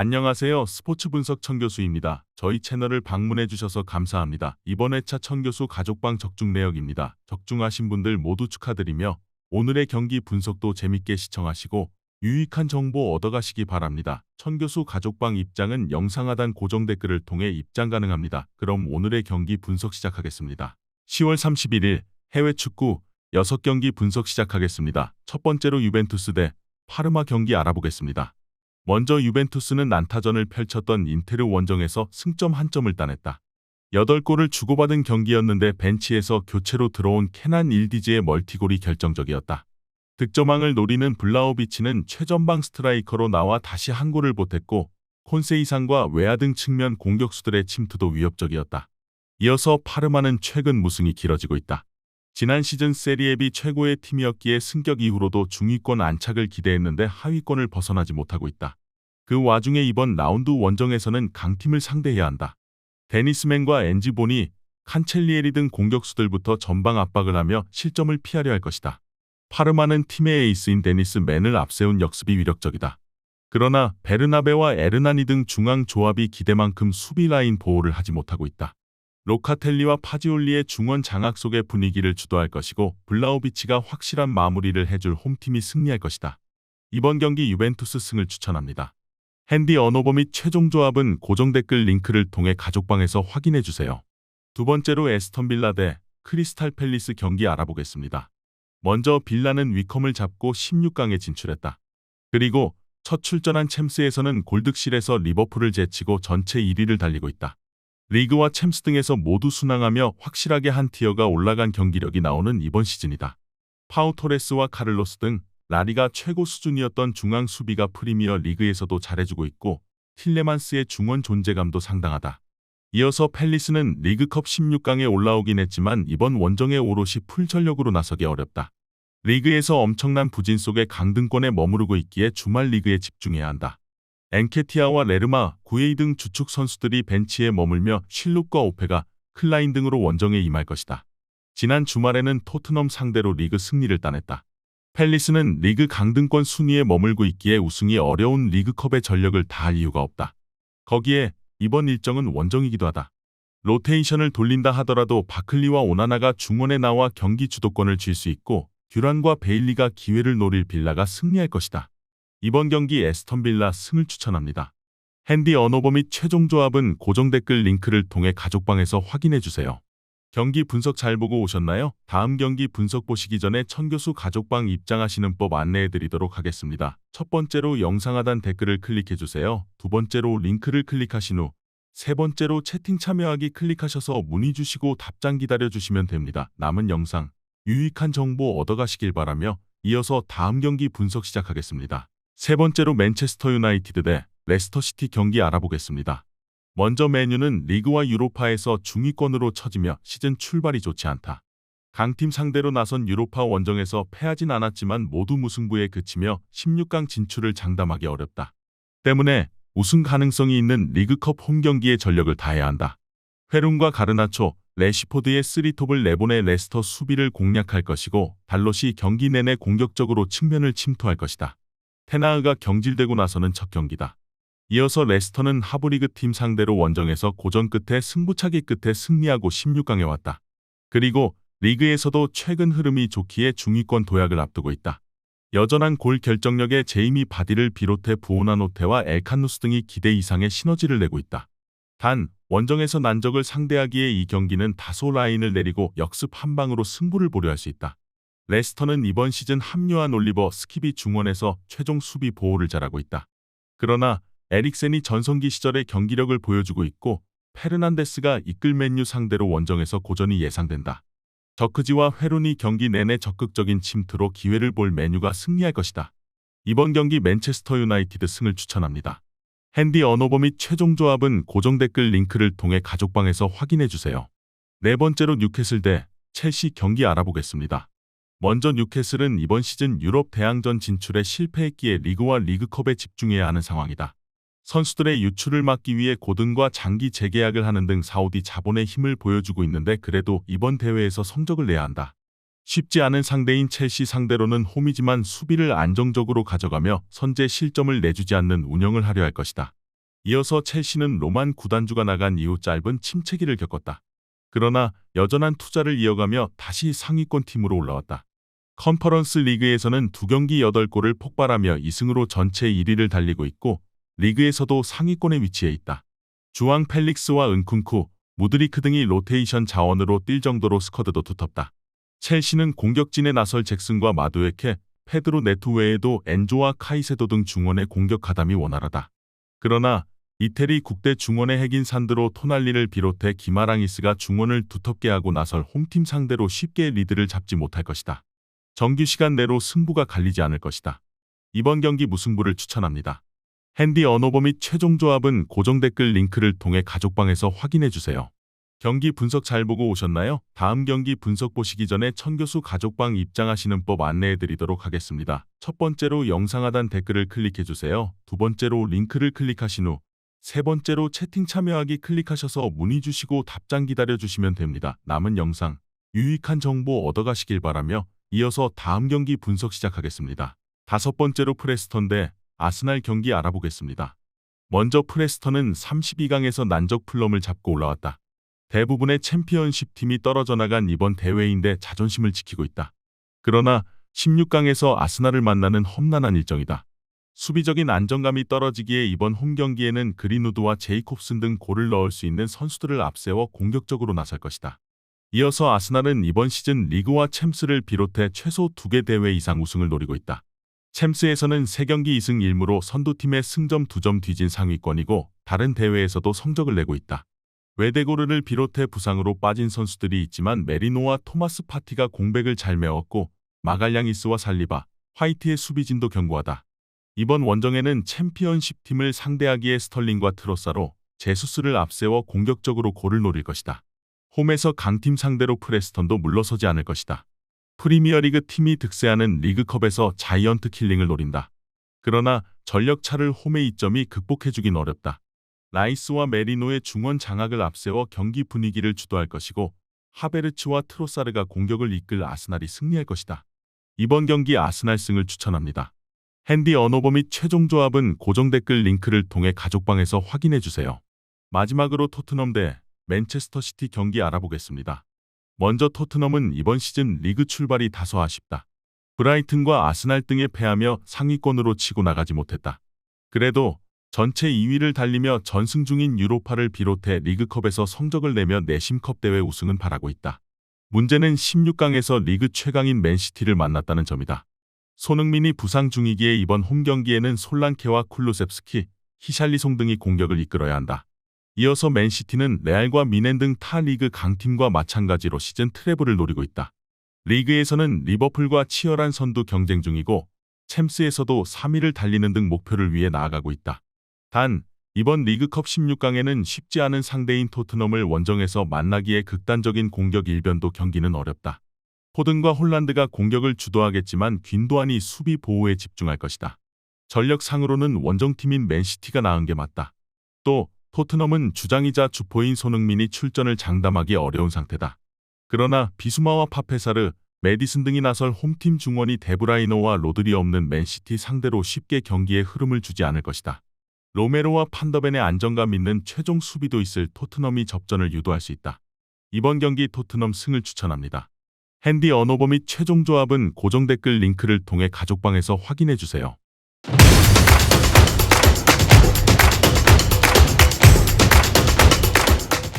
안녕하세요. 스포츠 분석 천교수입니다. 저희 채널을 방문해 주셔서 감사합니다. 이번 회차 천교수 가족방 적중 내역입니다. 적중하신 분들 모두 축하드리며 오늘의 경기 분석도 재밌게 시청하시고 유익한 정보 얻어가시기 바랍니다. 천교수 가족방 입장은 영상 하단 고정 댓글을 통해 입장 가능합니다. 그럼 오늘의 경기 분석 시작하겠습니다. 10월 31일 해외 축구 6경기 분석 시작하겠습니다. 첫 번째로 유벤투스 대 파르마 경기 알아보겠습니다. 먼저 유벤투스는 난타전을 펼쳤던 인테르 원정에서 승점 1점을 따냈다. 8골을 주고받은 경기였는데 벤치에서 교체로 들어온 케난 일디즈의 멀티골이 결정적이었다. 득점왕을 노리는 블라호비치는 최전방 스트라이커로 나와 다시 한 골을 보탰고 콘세이상과 웨아 등 측면 공격수들의 침투도 위협적이었다. 이어서 파르마는 최근 무승이 길어지고 있다. 지난 시즌 세리에 B 최고의 팀이었기에 승격 이후로도 중위권 안착을 기대했는데 하위권을 벗어나지 못하고 있다. 그 와중에 이번 라운드 원정에서는 강팀을 상대해야 한다. 데니스맨과 엔지보니, 칸첼리에리 등 공격수들부터 전방 압박을 하며 실점을 피하려 할 것이다. 파르마는 팀의 에이스인 데니스맨을 앞세운 역습이 위력적이다. 그러나 베르나베와 에르나니 등 중앙 조합이 기대만큼 수비 라인 보호를 하지 못하고 있다. 로카텔리와 파지올리의 중원 장악 속의 분위기를 주도할 것이고 블라호비치가 확실한 마무리를 해줄 홈팀이 승리할 것이다. 이번 경기 유벤투스 승을 추천합니다. 핸디 언어버 및 최종 조합은 고정 댓글 링크를 통해 가족방에서 확인해주세요. 두 번째로 에스턴 빌라 대 크리스탈 팰리스 경기 알아보겠습니다. 먼저 빌라는 위컴을 잡고 16강에 진출했다. 그리고 첫 출전한 챔스에서는 골득실에서 리버풀을 제치고 전체 1위를 달리고 있다. 리그와 챔스 등에서 모두 순항하며 확실하게 한 티어가 올라간 경기력이 나오는 이번 시즌이다. 파우 토레스와 카를로스 등 라리가 최고 수준이었던 중앙 수비가 프리미어 리그에서도 잘해주고 있고 틸레만스의 중원 존재감도 상당하다. 이어서 팰리스는 리그컵 16강에 올라오긴 했지만 이번 원정에 오롯이 풀전력으로 나서기 어렵다. 리그에서 엄청난 부진 속에 강등권에 머무르고 있기에 주말 리그에 집중해야 한다. 엔케티아와 레르마, 구에이 등 주축 선수들이 벤치에 머물며 쉴룩과 오페가, 클라인 등으로 원정에 임할 것이다. 지난 주말에는 토트넘 상대로 리그 승리를 따냈다. 팰리스는 리그 강등권 순위에 머물고 있기에 우승이 어려운 리그컵의 전력을 다할 이유가 없다. 거기에 이번 일정은 원정이기도 하다. 로테이션을 돌린다 하더라도 바클리와 오나나가 중원에 나와 경기 주도권을 쥘 수 있고 듀란과 베일리가 기회를 노릴 빌라가 승리할 것이다. 이번 경기 에스턴 빌라 승을 추천합니다. 핸디 언어버 및 최종 조합은 고정 댓글 링크를 통해 가족방에서 확인해주세요. 경기 분석 잘 보고 오셨나요? 다음 경기 분석 보시기 전에 천교수 가족방 입장하시는 법 안내해드리도록 하겠습니다. 첫 번째로 영상 하단 댓글을 클릭해주세요. 두 번째로 링크를 클릭하신 후 세 번째로 채팅 참여하기 클릭하셔서 문의 주시고 답장 기다려주시면 됩니다. 남은 영상, 유익한 정보 얻어가시길 바라며 이어서 다음 경기 분석 시작하겠습니다. 세 번째로 맨체스터 유나이티드 대 레스터시티 경기 알아보겠습니다. 먼저 맨유는 리그와 유로파에서 중위권으로 처지며 시즌 출발이 좋지 않다. 강팀 상대로 나선 유로파 원정에서 패하진 않았지만 모두 무승부에 그치며 16강 진출을 장담하기 어렵다. 때문에 우승 가능성이 있는 리그컵 홈경기에 전력을 다해야 한다. 회룬과 가르나초, 레시포드의 3톱을 내보내 레스터 수비를 공략할 것이고 달롯이 경기 내내 공격적으로 측면을 침투할 것이다. 테나흐가 경질되고 나서는 첫 경기다. 이어서 레스터는 하브리그 팀 상대로 원정에서 고전 끝에 승부차기 끝에 승리하고 16강에 왔다. 그리고 리그에서도 최근 흐름이 좋기에 중위권 도약을 앞두고 있다. 여전한 골 결정력의 제이미 바디를 비롯해 부오나노테와 엘칸누스 등이 기대 이상의 시너지를 내고 있다. 단, 원정에서 난적을 상대하기에 이 경기는 다소 라인을 내리고 역습 한 방으로 승부를 보려 할 수 있다. 레스터는 이번 시즌 합류한 올리버 스킵이 중원에서 최종 수비 보호를 잘하고 있다. 그러나 에릭센이 전성기 시절의 경기력을 보여주고 있고 페르난데스가 이끌 맨유 상대로 원정에서 고전이 예상된다. 저크지와 회룬이 경기 내내 적극적인 침투로 기회를 볼 맨유가 승리할 것이다. 이번 경기 맨체스터 유나이티드 승을 추천합니다. 핸디 언어버 및 최종 조합은 고정 댓글 링크를 통해 가족방에서 확인해주세요. 네 번째로 뉴캐슬 대 첼시 경기 알아보겠습니다. 먼저 뉴캐슬은 이번 시즌 유럽 대항전 진출에 실패했기에 리그와 리그컵에 집중해야 하는 상황이다. 선수들의 유출을 막기 위해 고든과 장기 재계약을 하는 등 사우디 자본의 힘을 보여주고 있는데 그래도 이번 대회에서 성적을 내야 한다. 쉽지 않은 상대인 첼시 상대로는 홈이지만 수비를 안정적으로 가져가며 선제 실점을 내주지 않는 운영을 하려 할 것이다. 이어서 첼시는 로만 구단주가 나간 이후 짧은 침체기를 겪었다. 그러나 여전한 투자를 이어가며 다시 상위권 팀으로 올라왔다. 컨퍼런스 리그에서는 2경기 8골을 폭발하며 2승으로 전체 1위를 달리고 있고 리그에서도 상위권에 위치해 있다. 주앙 펠릭스와 은쿤쿠, 무드리크 등이 로테이션 자원으로 뛸 정도로 스쿼드도 두텁다. 첼시는 공격진에 나설 잭슨과 마두에케, 페드로 네투 외에도 엔조와 카이세도 등 중원의 공격 가담이 원활하다. 그러나 이태리 국대 중원의 핵인 산드로 토날리를 비롯해 기마랑이스가 중원을 두텁게 하고 나설 홈팀 상대로 쉽게 리드를 잡지 못할 것이다. 정규 시간 내로 승부가 갈리지 않을 것이다. 이번 경기 무승부를 추천합니다. 핸디 언어버 및 최종 조합은 고정 댓글 링크를 통해 가족방에서 확인해주세요. 경기 분석 잘 보고 오셨나요? 다음 경기 분석 보시기 전에 천교수 가족방 입장하시는 법 안내해드리도록 하겠습니다. 첫 번째로 영상 하단 댓글을 클릭해주세요. 두 번째로 링크를 클릭하신 후 세 번째로 채팅 참여하기 클릭하셔서 문의 주시고 답장 기다려주시면 됩니다. 남은 영상 유익한 정보 얻어가시길 바라며 이어서 다음 경기 분석 시작하겠습니다. 다섯 번째로 프레스턴 대 아스날 경기 알아보겠습니다. 먼저 프레스턴은 32강에서 난적 풀럼을 잡고 올라왔다. 대부분의 챔피언십 팀이 떨어져 나간 이번 대회인데 자존심을 지키고 있다. 그러나 16강에서 아스날을 만나는 험난한 일정이다. 수비적인 안정감이 떨어지기에 이번 홈 경기에는 그린우드와 제이콥슨 등 골을 넣을 수 있는 선수들을 앞세워 공격적으로 나설 것이다. 이어서 아스날은 이번 시즌 리그와 챔스를 비롯해 최소 2개 대회 이상 우승을 노리고 있다. 챔스에서는 3경기 2승 1무로 선두팀의 승점 2점 뒤진 상위권이고 다른 대회에서도 성적을 내고 있다. 웨데고르를 비롯해 부상으로 빠진 선수들이 있지만 메리노와 토마스 파티가 공백을 잘 메웠고 마갈량이스와 살리바, 화이트의 수비진도 견고하다. 이번 원정에는 챔피언십 팀을 상대하기에 스털링과 트로사로 제수스를 앞세워 공격적으로 골을 노릴 것이다. 홈에서 강팀 상대로 프레스턴도 물러서지 않을 것이다. 프리미어리그 팀이 득세하는 리그컵에서 자이언트 킬링을 노린다. 그러나 전력차를 홈의 이점이 극복해주긴 어렵다. 라이스와 메리노의 중원 장악을 앞세워 경기 분위기를 주도할 것이고 하베르츠와 트로사르가 공격을 이끌 아스날이 승리할 것이다. 이번 경기 아스날 승을 추천합니다. 핸디 언어버 및 최종 조합은 고정 댓글 링크를 통해 가족방에서 확인해주세요. 마지막으로 토트넘 대 맨체스터 시티 경기 알아보겠습니다. 먼저 토트넘은 이번 시즌 리그 출발이 다소 아쉽다. 브라이튼과 아스날 등에 패하며 상위권으로 치고 나가지 못했다. 그래도 전체 2위를 달리며 전승 중인 유로파를 비롯해 리그컵에서 성적을 내며 내심컵 대회 우승은 바라고 있다. 문제는 16강에서 리그 최강인 맨시티를 만났다는 점이다. 손흥민이 부상 중이기에 이번 홈 경기에는 솔란케와 쿨루셉스키, 히샬리송 등이 공격을 이끌어야 한다. 이어서 맨시티는 레알과 미넨 등 타 리그 강팀과 마찬가지로 시즌 트래블을 노리고 있다. 리그에서는 리버풀과 치열한 선두 경쟁 중이고 챔스에서도 3위를 달리는 등 목표를 위해 나아가고 있다. 단, 이번 리그컵 16강에는 쉽지 않은 상대인 토트넘을 원정에서 만나기에 극단적인 공격 일변도 경기는 어렵다. 포든과 홀란드가 공격을 주도하겠지만 귄도안이 수비 보호에 집중할 것이다. 전력상으로는 원정팀인 맨시티가 나은 게 맞다. 또 토트넘은 주장이자 주포인 손흥민이 출전을 장담하기 어려운 상태다. 그러나 비수마와 파페사르, 메디슨 등이 나설 홈팀 중원이 데브라이너와 로드리 없는 맨시티 상대로 쉽게 경기에 흐름을 주지 않을 것이다. 로메로와 판더벤의 안정감 있는 최종 수비도 있을 토트넘이 접전을 유도할 수 있다. 이번 경기 토트넘 승을 추천합니다. 핸디 언어버 및 최종 조합은 고정 댓글 링크를 통해 가족방에서 확인해주세요.